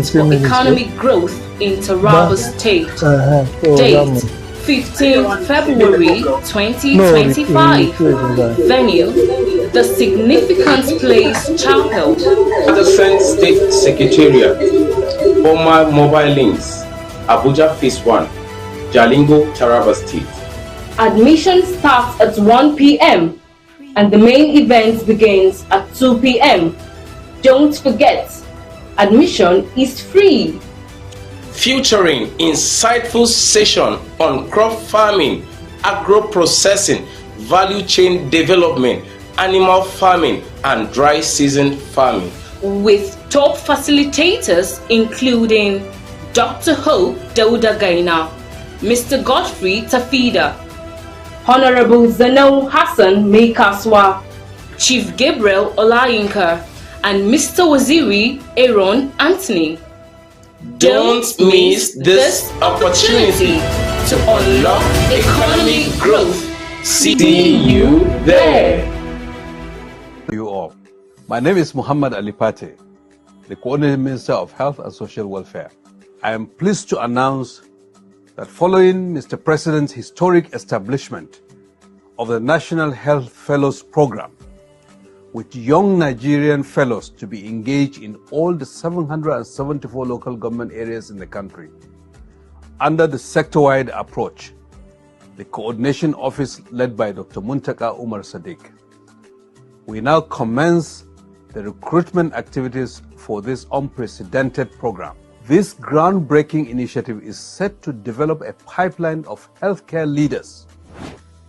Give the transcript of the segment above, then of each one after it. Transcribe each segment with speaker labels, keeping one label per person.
Speaker 1: for economic growth in Taraba State. Date 15 February 2025. Venue the Significant Place Chapel.
Speaker 2: Undersent State Secretariat. Former Mobile Links. Abuja Phase 1. Jalingo, Taraba State.
Speaker 1: Admission starts at 1 p.m. and the main event begins at 2 p.m. Don't forget, admission is free.
Speaker 2: Featuring insightful session on crop farming, agro-processing, value chain development, animal farming, and dry season farming.
Speaker 1: With top facilitators including Dr. Hope Dauda Gaina, Mr. Godfrey Tafida, Honorable Zeno Hassan Meikaswa, Chief Gabriel Olayinka, and Mr. Waziri Aaron Anthony.
Speaker 2: Don't miss this opportunity to unlock economic growth. See you there.
Speaker 3: You all. My name is Muhammad Ali Pate, the Coordinating Minister of Health and Social Welfare. I am pleased to announce that following Mr. President's historic establishment of the National Health Fellows Program, with young Nigerian fellows to be engaged in all the 774 local government areas in the country, under the sector-wide approach, the Coordination Office led by Dr. Muntaka Umar Sadiq, we now commence the recruitment activities for this unprecedented program. This groundbreaking initiative is set to develop a pipeline of healthcare leaders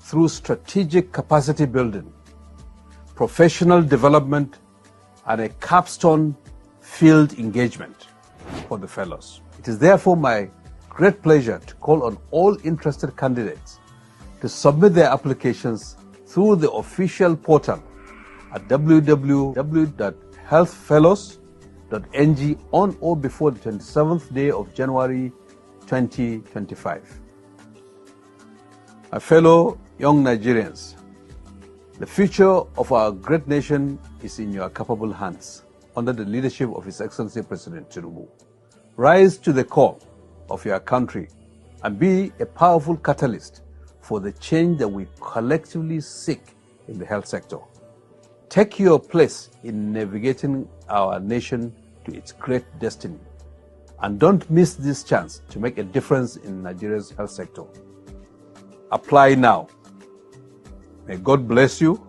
Speaker 3: through strategic capacity building, professional development, and a capstone field engagement for the fellows. It is therefore my great pleasure to call on all interested candidates to submit their applications through the official portal at www.healthfellows.ng on or before the 27th day of January 2025. My fellow young Nigerians, the future of our great nation is in your capable hands under the leadership of His Excellency President Tinubu. Rise to the call of your country and be a powerful catalyst for the change that we collectively seek in the health sector. Take your place in navigating our nation to its great destiny. And don't miss this chance to make a difference in Nigeria's health sector. Apply now. May God bless you.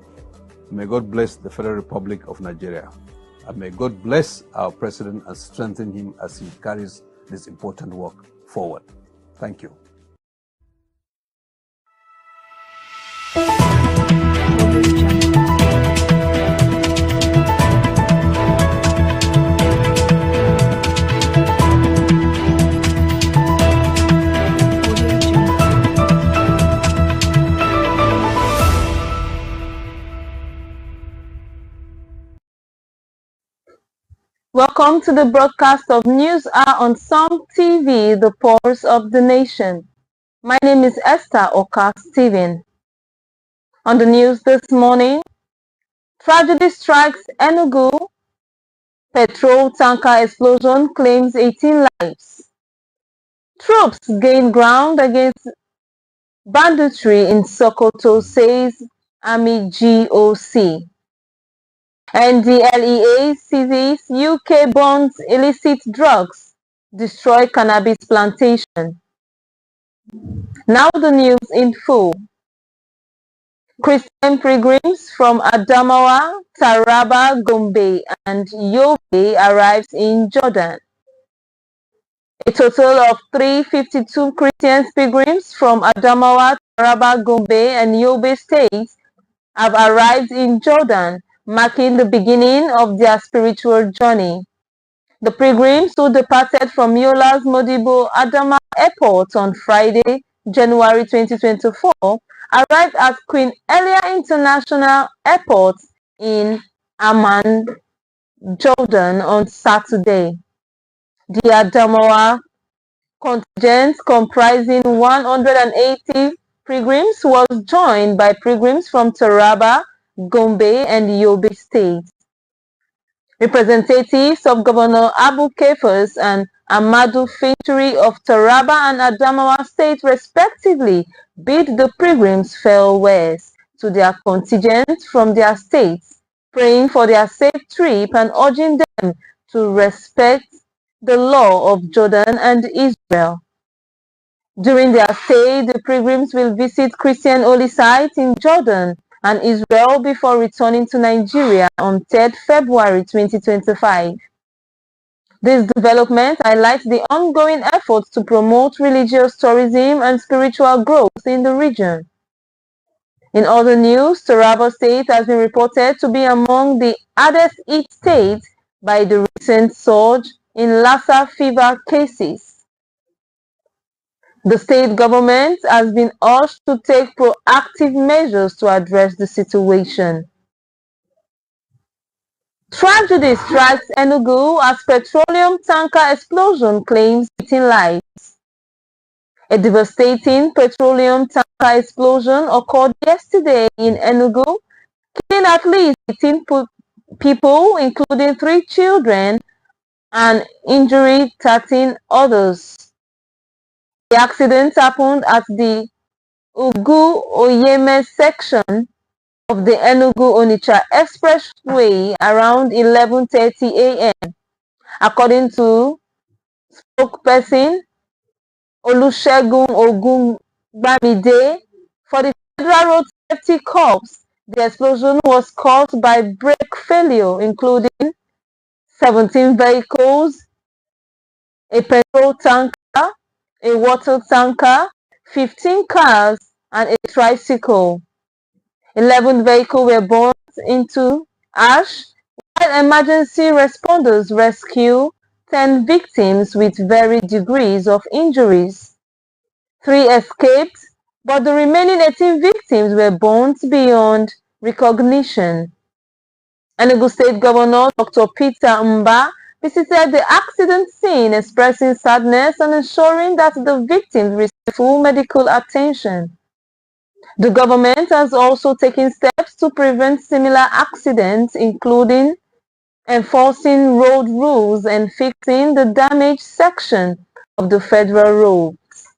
Speaker 3: May God bless the Federal Republic of Nigeria. And may God bless our President and strengthen him as he carries this important work forward. Thank you.
Speaker 4: Welcome to the broadcast of News Hour on SUMTV, the pulse of the nation. My name is Esther Oka Steven. On the news this morning, tragedy strikes Enugu. Petrol tanker explosion claims 18 lives. Troops gain ground against banditry in Sokoto, says Army GOC. NDLEA seizes UK bonds illicit drugs, destroy cannabis plantation. Now the news in full. Christian pilgrims from Adamawa, Taraba, Gombe, and Yobe arrives in Jordan. A total of 352 Christian pilgrims from Adamawa, Taraba, Gombe, and Yobe states have arrived in Jordan, marking the beginning of their spiritual journey. The pilgrims who departed from Yola's Modibo Adama Airport on Friday, January 2024, arrived at Queen Elia International Airport in Amman, Jordan on Saturday. The Adamawa contingent, comprising 180 pilgrims, was joined by pilgrims from Taraba, Gombe, and Yobe states. Representatives of Governor Abu Kefas and Amadou Fintiri of Taraba and Adamawa State respectively bid the pilgrims farewells to their contingents from their states, praying for their safe trip and urging them to respect the law of Jordan and Israel. During their stay, the pilgrims will visit Christian holy sites in Jordan and Israel before returning to Nigeria on 3rd February 2025. This development highlights the ongoing efforts to promote religious tourism and spiritual growth in the region. In other news, Taraba State has been reported to be among the hardest hit states by the recent surge in Lassa fever cases. The state government has been urged to take proactive measures to address the situation. Tragedy strikes Enugu as petroleum tanker explosion claims 18 lives. A devastating petroleum tanker explosion occurred yesterday in Enugu, killing at least 18 people, including 3 children, and injuring 13 others. The accident happened at the Ugu-Oyeme section of the Enugu-Onitsha Expressway around 11:30 a.m. According to spokesperson Olusegun Ogunbamide for the Federal Road Safety Corps, the explosion was caused by brake failure, including 17 vehicles, a petrol tanker, a water tanker, 15 cars, and a tricycle. 11 vehicles were burnt into ash, while emergency responders rescued 10 victims with varied degrees of injuries. 3 escaped, but the remaining 18 victims were burnt beyond recognition. Enugu State Governor Dr. Peter Mba visited the accident scene, expressing sadness and ensuring that the victims receive full medical attention. The government has also taken steps to prevent similar accidents, including enforcing road rules and fixing the damaged section of the federal roads.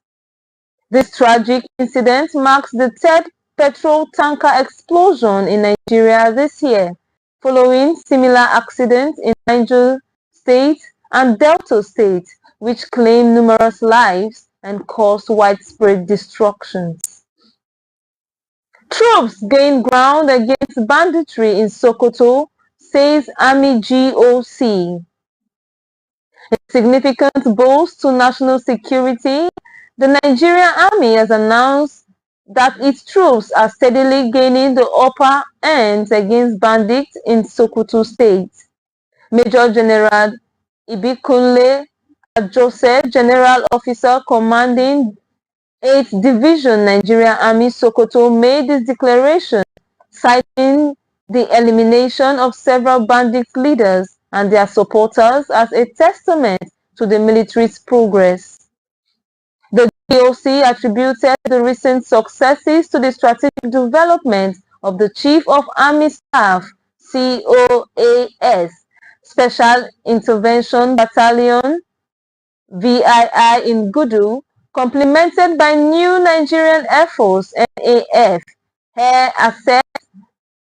Speaker 4: This tragic incident marks the 3rd petrol tanker explosion in Nigeria this year, following similar accidents in Niger State and Delta State, which claimed numerous lives and caused widespread destruction. Troops gain ground against banditry in Sokoto, says Army GOC. A significant boost to national security, the Nigerian Army has announced that its troops are steadily gaining the upper hand against bandits in Sokoto State. Major General Ibikunle Ajose, General Officer commanding 8th Division Nigerian Army Sokoto, made this declaration, citing the elimination of several bandit leaders and their supporters as a testament to the military's progress. The GOC attributed the recent successes to the strategic development of the Chief of Army Staff (COAS) Special Intervention Battalion (VII) in Gudu, complemented by new Nigerian Air Force (NAF), air assets,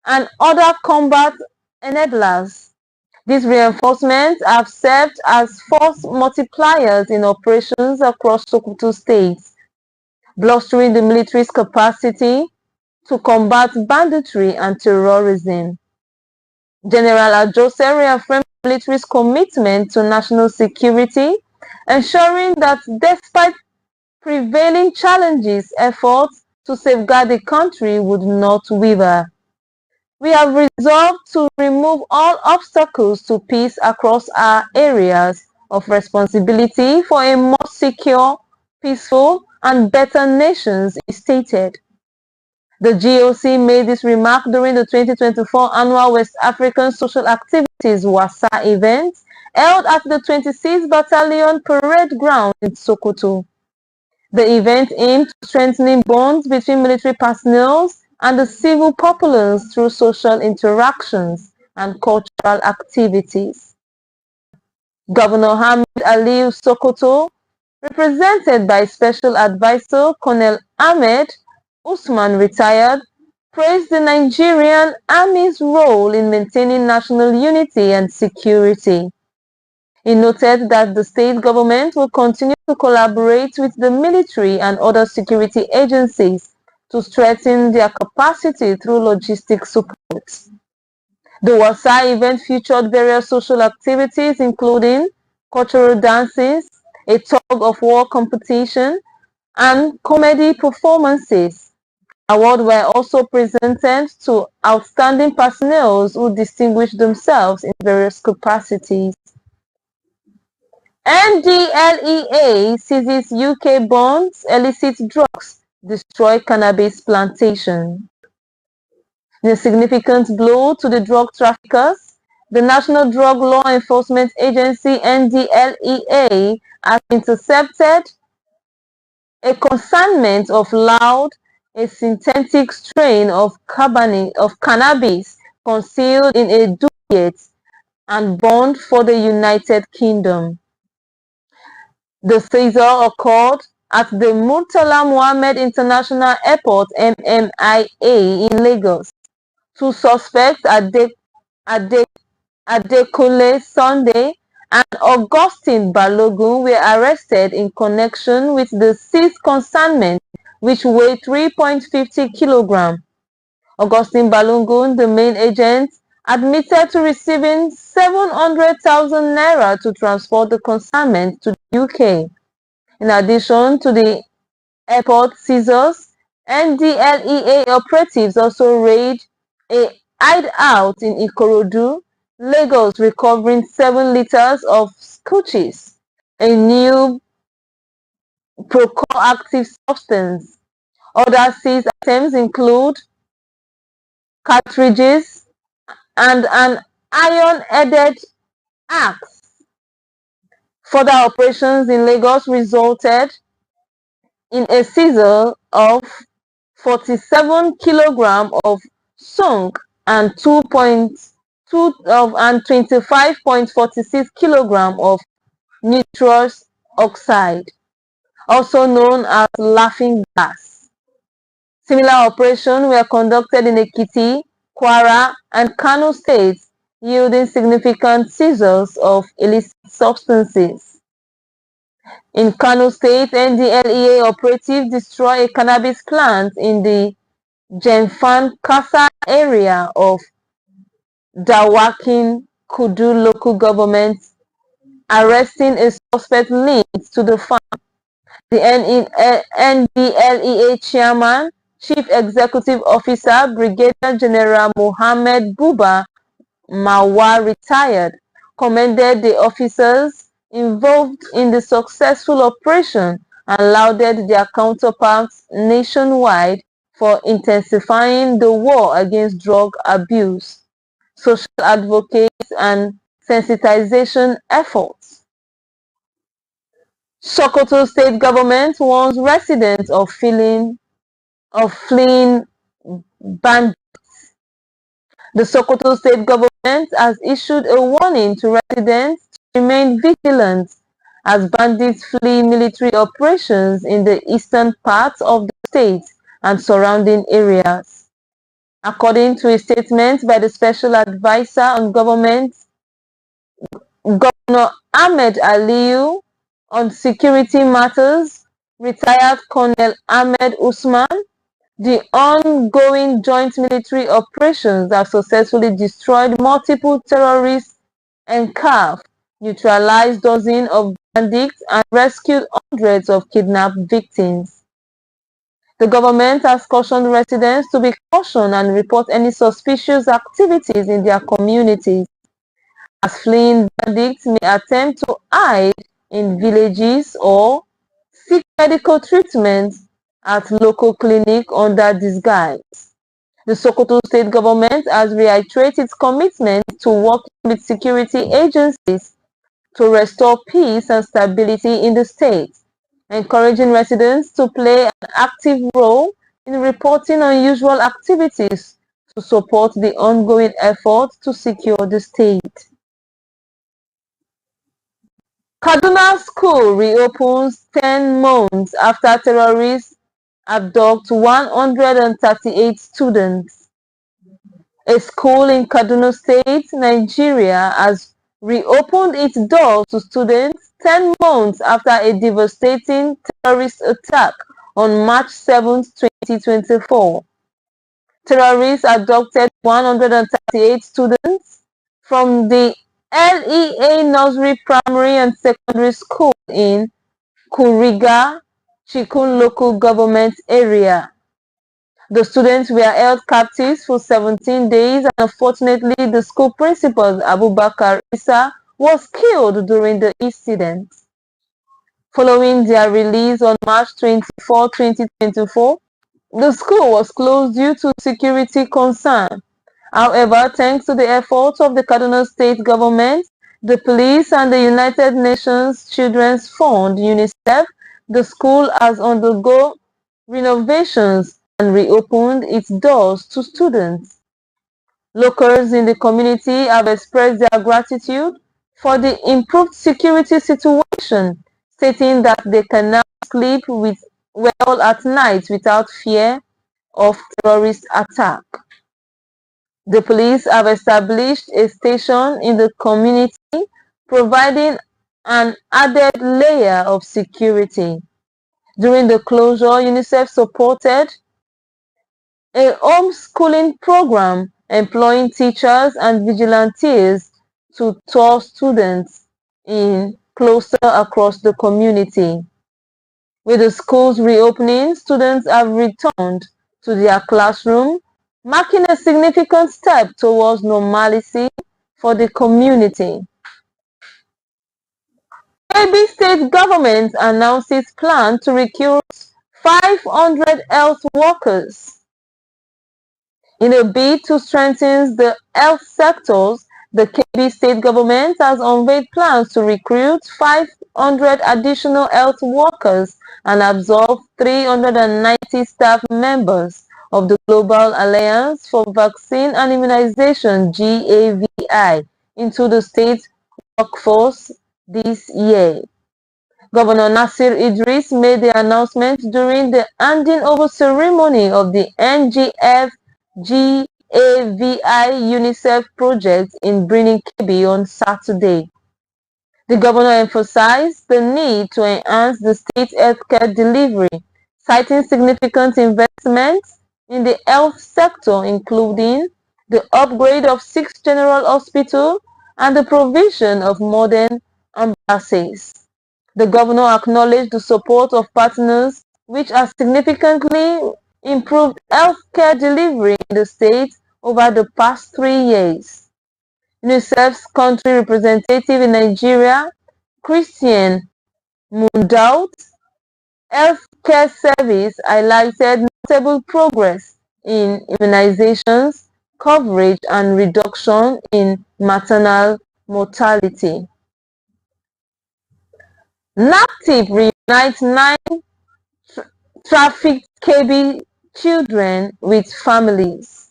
Speaker 4: and other combat enablers. These reinforcements have served as force multipliers in operations across Sokoto State, bolstering the military's capacity to combat banditry and terrorism. General Ajose reaffirmed the military's commitment to national security, ensuring that despite prevailing challenges, efforts to safeguard the country would not waver. We have resolved to remove all obstacles to peace across our areas of responsibility for a more secure, peaceful, and better nation, he stated. The GOC made this remark during the 2024 annual West African Social Activities (WASA) event held at the 26th Battalion Parade Ground in Sokoto. The event aimed at strengthening bonds between military personnel and the civil populace through social interactions, and cultural activities. Governor Hamid Aliyu Sokoto, represented by Special Advisor Colonel Ahmed Usman retired, praised the Nigerian Army's role in maintaining national unity and security. He noted that the state government will continue to collaborate with the military and other security agencies to strengthen their capacity through logistic support. The Wasa event featured various social activities including cultural dances, a tug-of-war competition, and comedy performances. Awards were also presented to outstanding personnel who distinguished themselves in various capacities. NDLEA seizes UK bonds, illicit drugs, destroy cannabis plantation. In a significant blow to the drug traffickers, the National Drug Law Enforcement Agency (NDLEA) has intercepted a consignment of loud, a synthetic strain of cannabis concealed in a duplicate and bond for the United Kingdom. The seizure occurred at the Murtala Muhammed International Airport (MMIA) in Lagos. Two suspects, Adekunle Sunday and Augustine Balogun, were arrested in connection with the seized consignment, which weighed 3.50 kilograms. Augustine Balogun, the main agent, admitted to receiving 700,000 naira to transport the consignment to the UK. In addition to the airport seizures, NDLEA operatives also raided a hideout in Ikorodu, Lagos, recovering 7 liters of scotches, a new psychoactive substance. Other seized items include cartridges and an iron-headed axe. Further operations in Lagos resulted in a seizure of 47 kilograms of skunk and 25.46 kilograms of nitrous oxide, also known as laughing gas. Similar operations were conducted in Ekiti, Kwara, and Kano states, yielding significant seizures of illicit substances. In Kano State, NDLEA operatives destroyed a cannabis plant in the Jenfan Kasa area of Dawakin Kudu local government, arresting a suspect linked to the farm. The NDLEA chairman, Chief Executive Officer, Brigadier General Mohammed Buba Mawa retired, commended the officers involved in the successful operation and lauded their counterparts nationwide for intensifying the war against drug abuse, social advocates, and sensitization efforts. Sokoto state government warns residents of fleeing bandits. The Sokoto state government has issued a warning to residents to remain vigilant as bandits flee military operations in the eastern parts of the state and surrounding areas. According to a statement by the Special Advisor on Government, Governor Ahmed Aliyu, on security matters, retired Colonel Ahmed Usman, the ongoing joint military operations have successfully destroyed multiple terrorist enclaves, neutralized dozens of bandits, and rescued hundreds of kidnapped victims. The government has cautioned residents to be cautious and report any suspicious activities in their communities, as fleeing bandits may attempt to hide in villages or seek medical treatment at local clinic under disguise. The Sokoto state government has reiterated its commitment to working with security agencies to restore peace and stability in the state, encouraging residents to play an active role in reporting unusual activities to support the ongoing effort to secure the state. Kaduna school reopens 10 months after terrorists abduct 138 students. A school in Kaduna State, Nigeria has reopened its doors to students 10 months after a devastating terrorist attack on March 7, 2024. Terrorists abducted 138 students from the LEA Nursery Primary and Secondary School in Kuriga, Chikun local government area. The students were held captives for 17 days and unfortunately the school principal Abubakar Issa was killed during the incident. Following their release on March 24, 2024, the school was closed due to security concern. However, thanks to the efforts of the Kaduna State government, the police and the United Nations Children's Fund (UNICEF), the school has undergone renovations and reopened its doors to students. Locals in the community have expressed their gratitude for the improved security situation, stating that they can now sleep well at night without fear of terrorist attack. The police have established a station in the community, providing an added layer of security. During the closure, UNICEF supported a homeschooling program employing teachers and vigilantes to tour students in closer across the community. With the schools reopening, students have returned to their classroom, marking a significant step towards normalcy for the community. Kebbi State government announces plan to recruit 500 health workers. In a bid to strengthen the health sectors, the Kebbi State government has unveiled plans to recruit 500 additional health workers and absorb 390 staff members of the Global Alliance for Vaccine and Immunization (GAVI) into the state workforce this year. Governor Nasir Idris made the announcement during the handing over ceremony of the NGF GAVI UNICEF project in Birnin Kebbi on Saturday. The governor emphasized the need to enhance the state healthcare delivery, citing significant investments in the health sector, including the upgrade of 6 general hospitals and the provision of modern ambulances. The governor acknowledged the support of partners, which has significantly improved healthcare delivery in the state over the past 3 years. UNICEF's country representative in Nigeria, Christian Mundaut, Healthcare Service highlighted notable progress in immunizations, coverage and reduction in maternal mortality. NAPTIP reunites 9 trafficked Kebbi children with families.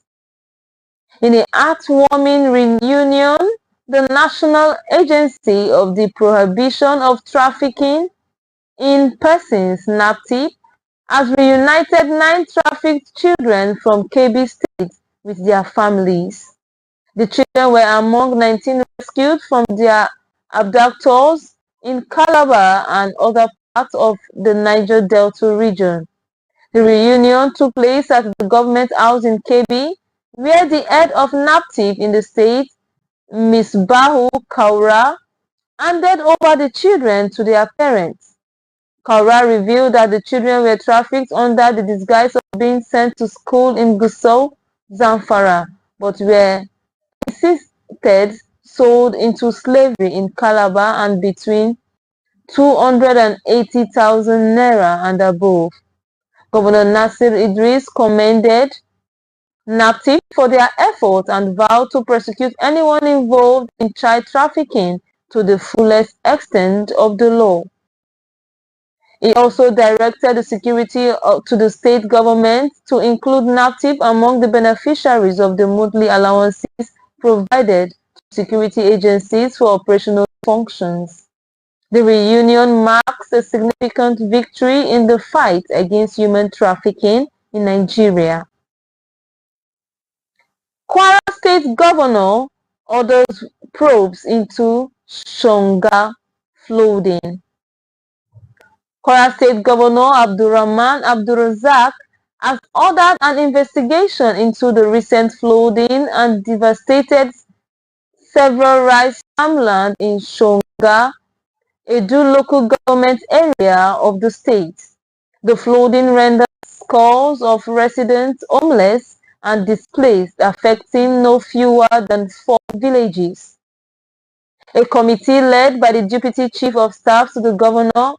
Speaker 4: In a heartwarming reunion, the National Agency of the Prohibition of Trafficking in Persons (NAPTIP) has reunited 9 trafficked children from Kebbi State with their families. The children were among 19 rescued from their abductors in Calabar and other parts of the Niger Delta region. The reunion took place at the government house in Kebbi, where the head of NAPTIP in the state, Misbahu Kaura, handed over the children to their parents. Kaura revealed that the children were trafficked under the disguise of being sent to school in Gusau, Zamfara, but were instead sold into slavery in Calabar and between 280,000 naira and above. Governor Nasir Idris commended NAPTIP for their effort and vowed to prosecute anyone involved in child trafficking to the fullest extent of the law. He also directed the security to the state government to include NAPTIP among the beneficiaries of the monthly allowances provided to security agencies for operational functions. The reunion marks a significant victory in the fight against human trafficking in Nigeria. Kwara State Governor orders probes into Shonga flooding. Kwara State Governor Abdurrahman Abdulrazak has ordered an investigation into the recent flooding and devastated several rice farmland in Shonga, Edo local government area of the state. The flooding rendered scores of residents homeless and displaced, affecting no fewer than 4 villages. A committee led by the Deputy Chief of Staff to the Governor,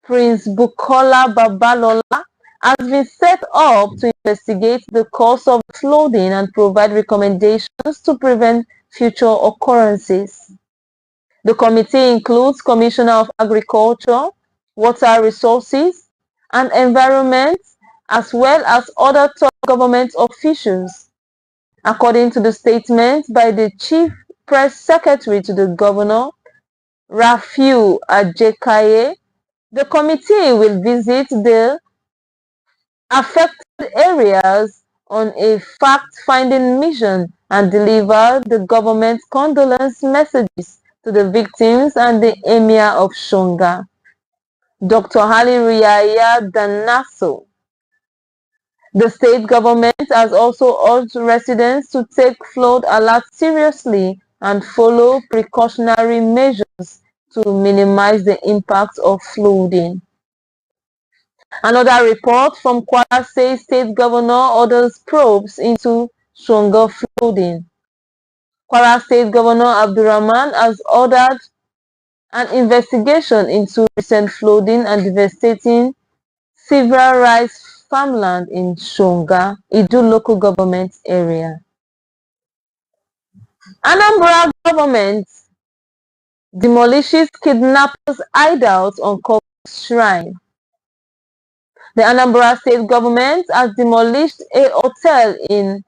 Speaker 4: Prince Bukola Babalola, has been set up to investigate the cause of flooding and provide recommendations to prevent future occurrences. The committee includes Commissioner of Agriculture, Water Resources, and Environment, as well as other top government officials. According to the statement by the Chief Press Secretary to the Governor, Rafiu Ajekaye, the committee will visit the affected areas on a fact-finding mission and deliver the government's condolence messages to the victims and the Emir of Shonga, Dr. Ali Riyaya Danaso. The state government has also urged residents to take flood alert seriously and follow precautionary measures to minimize the impact of flooding. Another report from Kwara State Governor orders probes into Shonga flooding. Kwara State Governor Abdurrahman has ordered an investigation into recent flooding and devastating several rice farmland in Shonga, Edo local government area. Anambra government demolishes kidnappers' hideout on Kobe Shrine. The Anambra State government has demolished a hotel in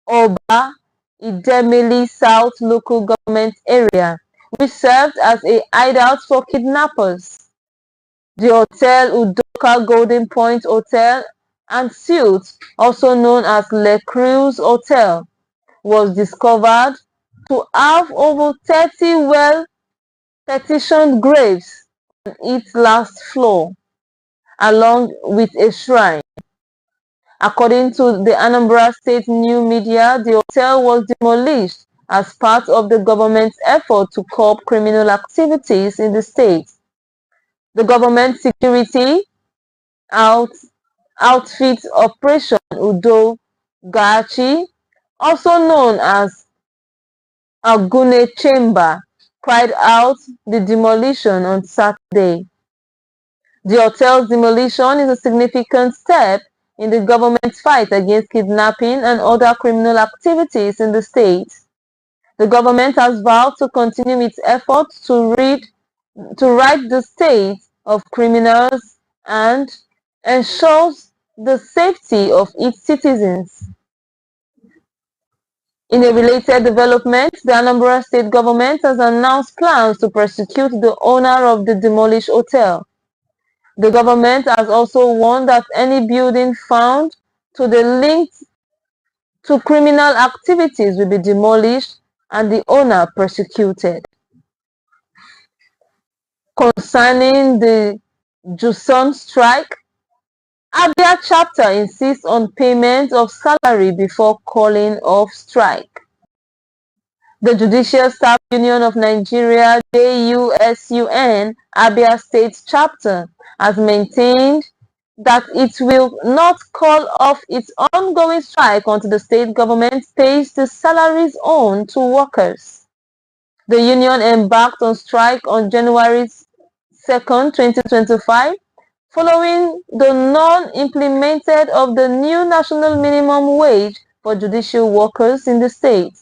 Speaker 4: Oba, Idemili South local government area, which served as a hideout for kidnappers. The Hotel Udoka Golden Point Hotel and Suites, also known as Le Cruz Hotel, was discovered to have over 30 well-petitioned graves on its last floor, along with a shrine. According to the Anambra State New Media, the hotel was demolished as part of the government's effort to curb criminal activities in the state. The government security outfit Operation Udo Gachi, also known as Agune Chamber, carried out the demolition on Saturday. The hotel's demolition is a significant step in the government's fight against kidnapping and other criminal activities in the state. The government has vowed to continue its efforts to rid the state of criminals and ensures the safety of its citizens. In a related development, the Anambra State government has announced plans to prosecute the owner of the demolished hotel. The government has also warned that any building found to be linked to criminal activities will be demolished and the owner prosecuted. Concerning the Juson strike, Abia chapter insists on payment of salary before calling off strike. The Judicial Staff Union of Nigeria, JUSUN, Abia State chapter, has maintained that it will not call off its ongoing strike until the state government pays the salaries owed to workers. The union embarked on strike on January 2nd, 2025, following the non-implementation of the new national minimum wage for judicial workers in the state.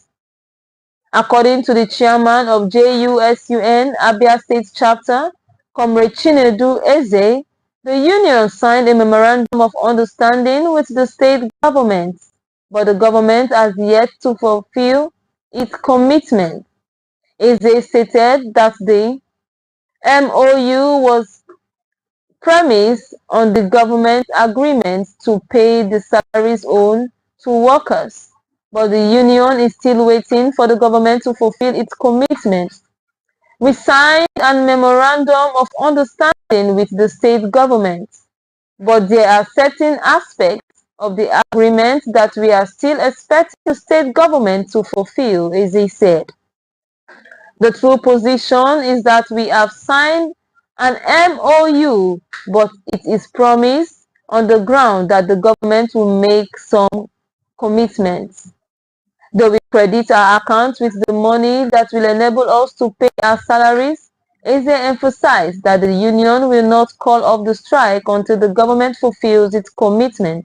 Speaker 4: According to the chairman of JUSUN Abia State chapter, Comrade Chinedu Eze, The union signed a memorandum of understanding with the state government, but the government has yet to fulfill its commitment. Eze stated that the MOU was premised on the government's agreement to pay the salaries owed to workers, but the union is still waiting for the government to fulfill its commitment. We signed a memorandum of understanding with the state government, but there are certain aspects of the agreement that we are still expecting the state government to fulfill, as he said. The true position is that we have signed an MOU, but it is promised on the ground that the government will make some commitments. They will credit our account with the money that will enable us to pay our salaries. Eze emphasized that the union will not call off the strike until the government fulfills its commitment,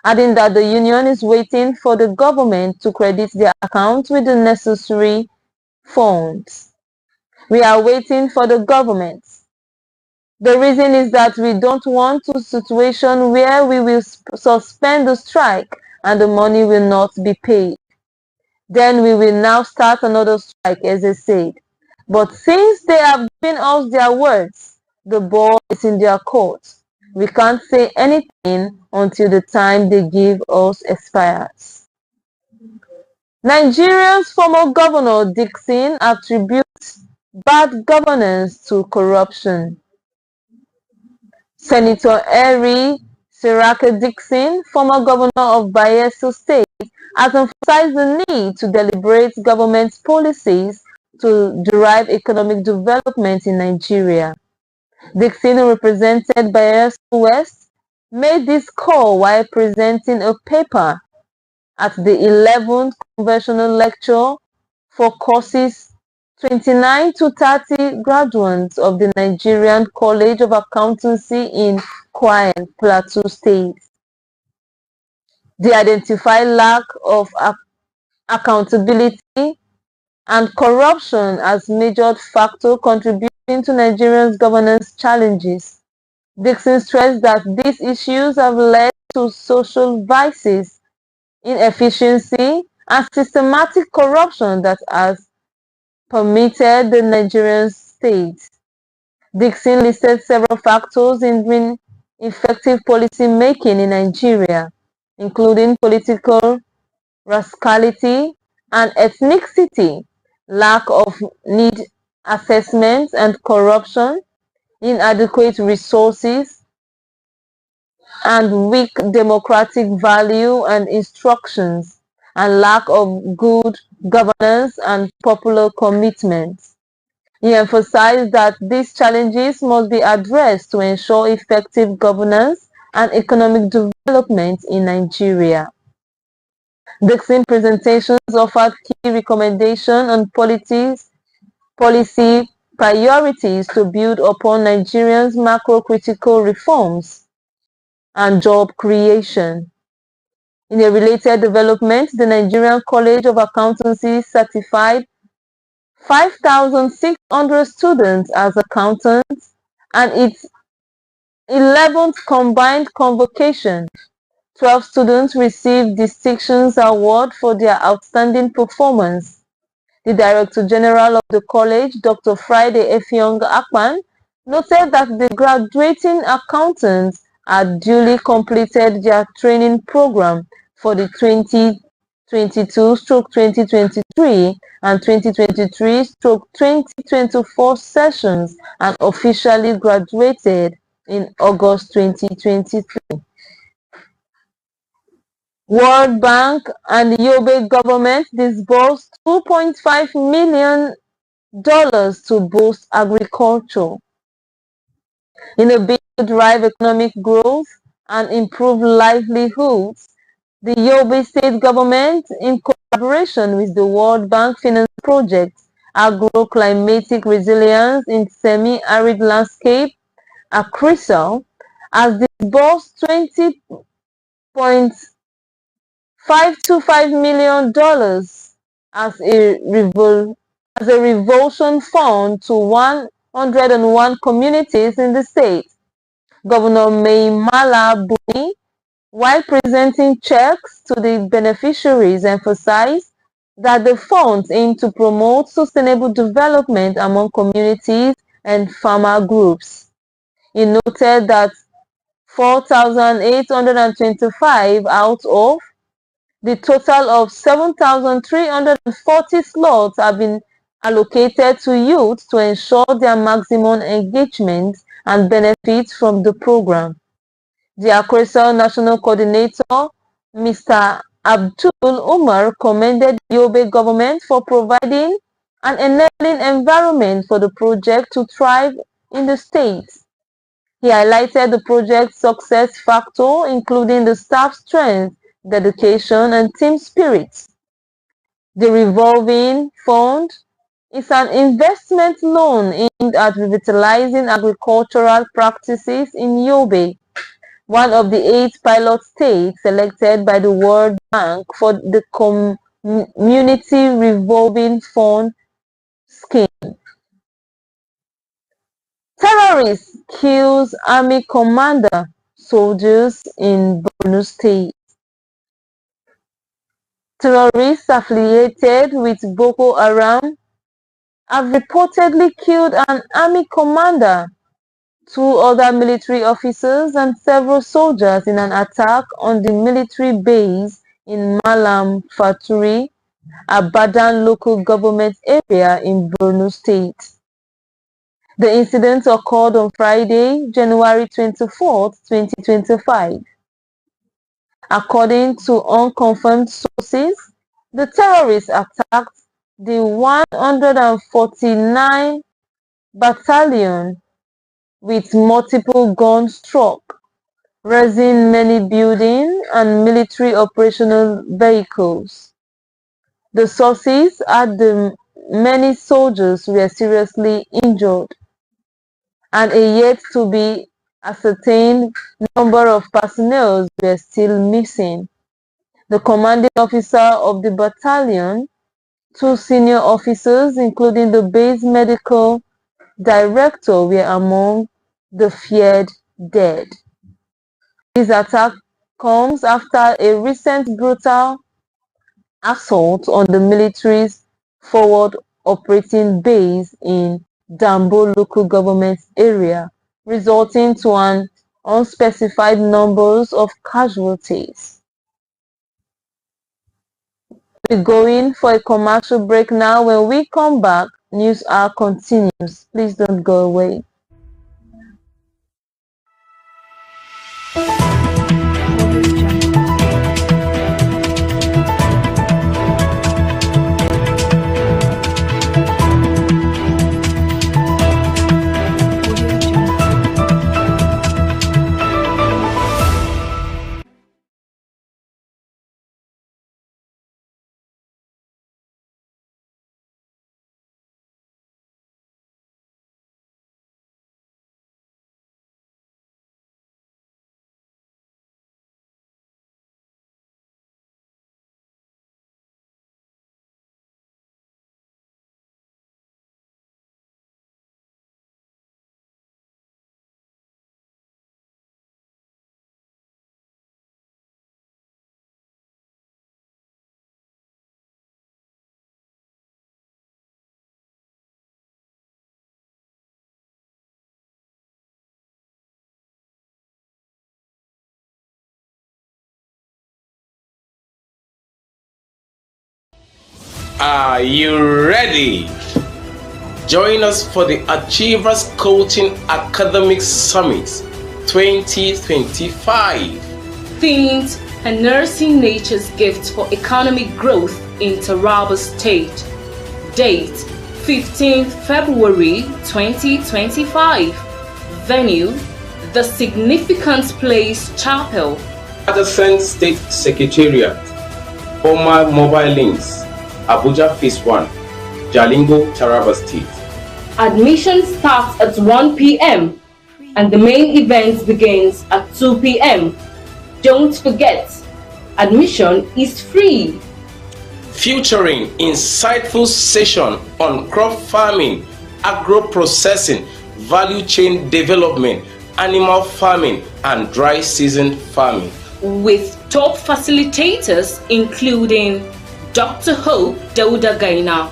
Speaker 4: adding that the union is waiting for the government to credit their account with the necessary funds. We are waiting for the government. The reason is that we don't want a situation where we will suspend the strike and the money will not be paid. Then we will now start another strike, as they said. But since they have given us their words, the ball is in their court. We can't say anything until the time they give us expires. Nigeria's former governor Dixon attributes bad governance to corruption. Senator Harry Siraka Dixon, former governor of Bayelsa State, has emphasized the need to deliberate government policies to derive economic development in Nigeria. Dixon, who represented Bayelsa West, made this call while presenting a paper at the 11th Conventional Lecture for courses 29 to 30 graduates of the Nigerian College of Accountancy in Kwara, Plateau State. They identify lack of accountability and corruption as major factors contributing to Nigeria's governance challenges. Dixon stressed that these issues have led to social vices, inefficiency, and systematic corruption that has permeated the Nigerian state. Dixon listed several factors hindering effective policy making in Nigeria, including political rascality and ethnicity, lack of need assessment and corruption, inadequate resources, and weak democratic value and instructions, and lack of good governance and popular commitment. He emphasized that these challenges must be addressed to ensure effective governance and economic development in Nigeria. Dixon's presentations offered key recommendations on policy priorities to build upon Nigeria's macro-critical reforms and job creation. In a related development, the Nigerian College of Accountancy certified 5,600 students as accountants, and its 11th combined convocation, 12 students received distinctions award for their outstanding performance. The Director General of the college, Dr. Friday Effiong Akpan, noted that the graduating accountants had duly completed their training program for the 2022/2023 and 2023/2024 sessions and officially graduated in August 2023. World Bank and the Yobe government disbursed $2.5 million to boost agriculture. In a bid to drive economic growth and improve livelihoods, the Yobe state government, in collaboration with the World Bank Finance Project, Agro-Climatic Resilience in Semi-Arid Landscape, ACRISAL, has disbursed $20.525 million as a revulsion fund to 101 communities in the state. Governor Maimala Buni, while presenting checks to the beneficiaries, emphasized that the funds aim to promote sustainable development among communities and farmer groups. He noted that 4,825 out of the total of 7,340 slots have been allocated to youth to ensure their maximum engagement and benefits from the program. The Accreditation National Coordinator, Mr. Abdul Umar, commended the Yobe government for providing an enabling environment for the project to thrive in the state. He highlighted the project's success factor, including the staff strength, dedication, and team spirit. The revolving fund is an investment loan aimed at revitalizing agricultural practices in Yobe, one of the 8 pilot states selected by the World Bank for the Community Revolving Fund scheme. Terrorist kills Army commander, soldiers in Borno State. Terrorists affiliated with Boko Haram have reportedly killed an army commander, 2 other military officers, and several soldiers in an attack on the military base in Malam Faturi, Abadan local government area in Borno State. The incident occurred on Friday, January 24, 2025. According to unconfirmed sources, the terrorists attacked the 149 Battalion with multiple gun struck, razing many buildings and military operational vehicles. The sources add that many soldiers were seriously injured, and a yet to be ascertained number of personnel were still missing. The commanding officer of the battalion, 2 senior officers, including the base medical director, were among the feared dead. This attack comes after a recent brutal assault on the military's forward operating base in Dambo local government area, resulting to an unspecified numbers of casualties. We're going for a commercial break now. When we come back, News Hour continues. Please don't go away.
Speaker 2: Are you ready? Join us for the Achievers Coaching Academic Summit 2025.
Speaker 1: Themed Harnessing Nature's Gift for Economic Growth in Taraba State. Date 15th February 2025. Venue The Significant Place Chapel,
Speaker 2: Adjacent State Secretariat, former mobile links, Abuja Phase 1, Jalingo, Taraba State.
Speaker 1: Admission starts at 1 p.m. and the main event begins at 2 p.m. Don't forget, admission is free.
Speaker 2: Featuring insightful session on crop farming, agro processing, value chain development, animal farming and dry season farming,
Speaker 1: with top facilitators including Dr. Hope Dauda Gaina,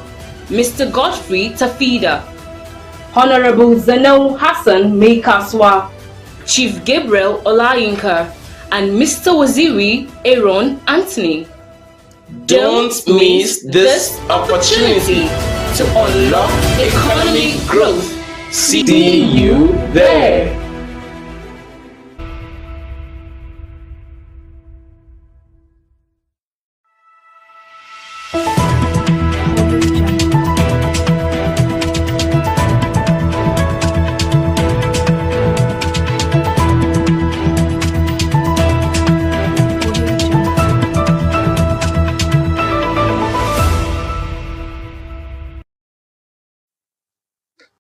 Speaker 1: Mr. Godfrey Tafida, Honorable Zano Hassan Meikaswa, Chief Gabriel Olayinka, and Mr. Waziri Aaron Anthony.
Speaker 2: Don't miss this opportunity to unlock economic growth. See you there.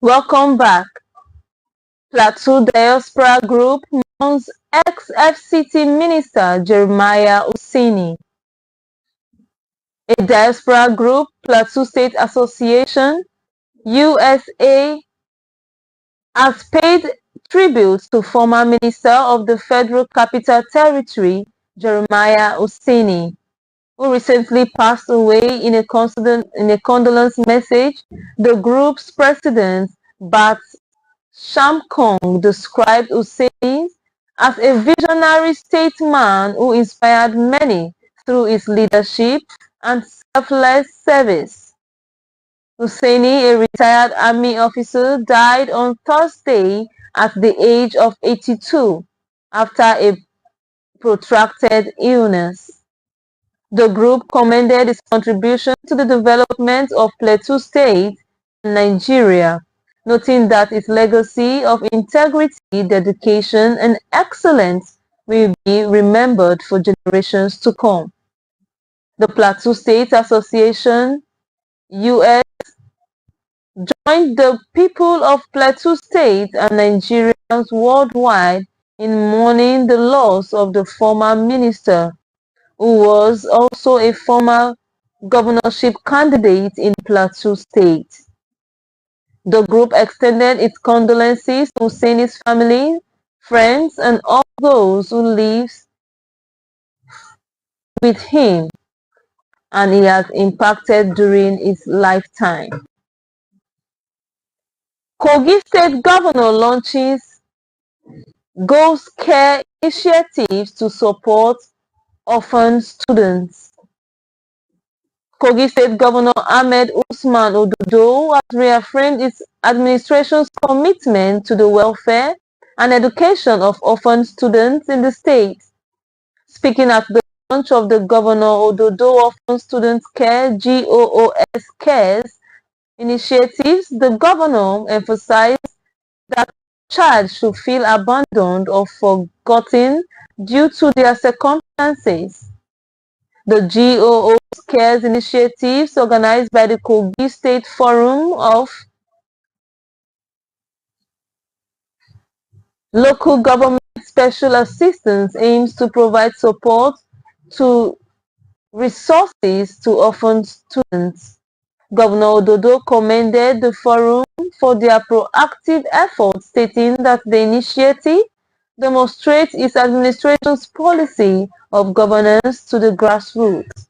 Speaker 4: Welcome back. Plateau Diaspora Group mourns ex-FCT Minister Jeremiah Usini. A diaspora group, Plateau State Association, USA, has paid tribute to former Minister of the Federal Capital Territory, Jeremiah Usini, who recently passed away. In a condolence message, the group's president, Bat Shamkong, described Usini as a visionary statesman who inspired many through his leadership and selfless service. Usini, a retired army officer, died on Thursday at the age of 82 after a protracted illness. The group commended his contribution to the development of Plateau State and Nigeria, noting that his legacy of integrity, dedication, and excellence will be remembered for generations to come. The Plateau State Association, US, joined the people of Plateau State and Nigerians worldwide in mourning the loss of the former minister, who was also a former governorship candidate in Plateau State. The group extended its condolences to Usini's family, friends, and all those who lived with him and he has impacted during his lifetime. Kogi State Governor launches Ghost Care initiatives to support orphan students. Kogi State Governor Ahmed Usman Ododo has reaffirmed its administration's commitment to the welfare and education of orphan students in the state. Speaking at the launch of the Governor Ododo Orphan Students Care (GOOS) Cares initiatives, the governor emphasized that child should feel abandoned or forgotten due to their circumstances. The GOOS Cares initiatives, organized by the Kogi State Forum of Local Government Special Assistance, aims to provide support to resources to orphan students. Governor Ododo commended the forum for their proactive efforts, stating that the initiative demonstrates its administration's policy of governance to the grassroots.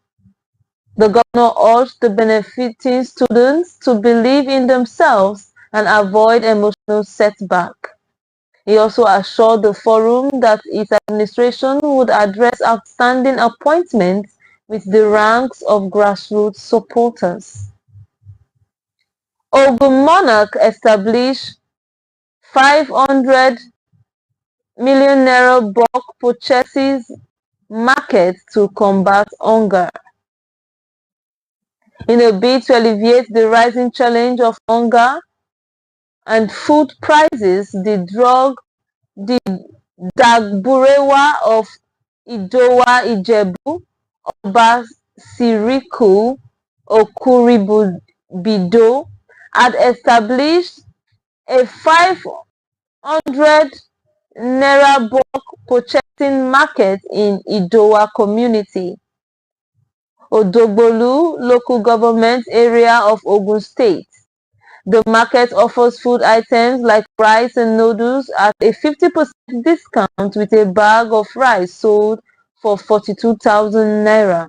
Speaker 4: The governor urged the benefiting students to believe in themselves and avoid emotional setback. He also assured the forum that its administration would address outstanding appointments with the ranks of grassroots supporters. Ogun Monarch established 500 million naira bulk purchases market to combat hunger. In a bid to alleviate the rising challenge of hunger and food prices, the Dagburewa of Idowa Ijebu, Oba Siriku Okuribido, had established a 500 naira bulk purchasing market in Idowa community, Odogbolu local government area of Ogun State. The market offers food items like rice and noodles at a 50% discount, with a bag of rice sold for 42,000 naira.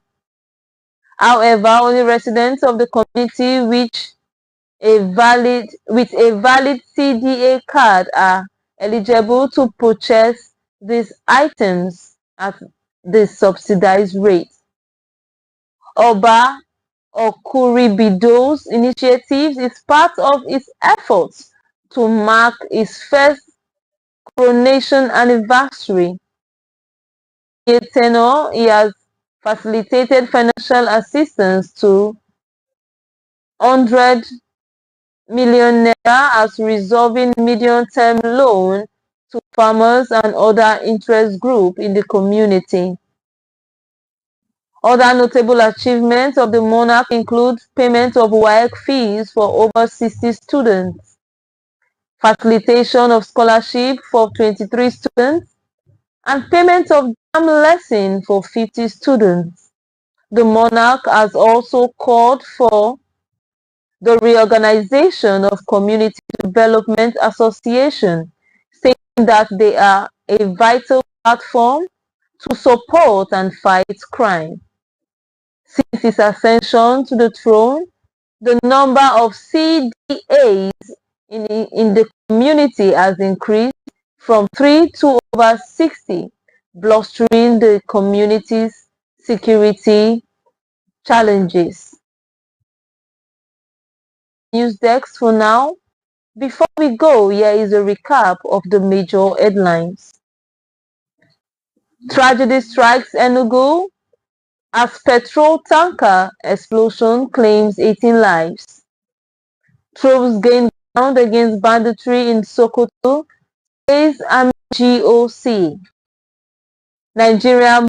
Speaker 4: However, only residents of the community with a valid CDA card are eligible to purchase these items at the subsidized rate. Oba Okuribido's initiative is part of its efforts to mark his first coronation anniversary. In a tenure, he has facilitated financial assistance to 100 million naira as resolving medium-term loan to farmers and other interest groups in the community. Other notable achievements of the monarch include payment of WAEC fees for over 60 students, facilitation of scholarship for 23 students, and payment of JAM lesson for 50 students. The monarch has also called for the reorganization of Community Development Association, saying that they are a vital platform to support and fight crime. Since his ascension to the throne, the number of CDAs in the community has increased from 3 to over 60, blustering the community's security challenges. News desk for now. Before we go, here is a recap of the major headlines. Tragedy strikes Enugu as petrol tanker explosion claims 18 lives. Troops gain ground against banditry in Sokoto, says Army GOC. Nigeria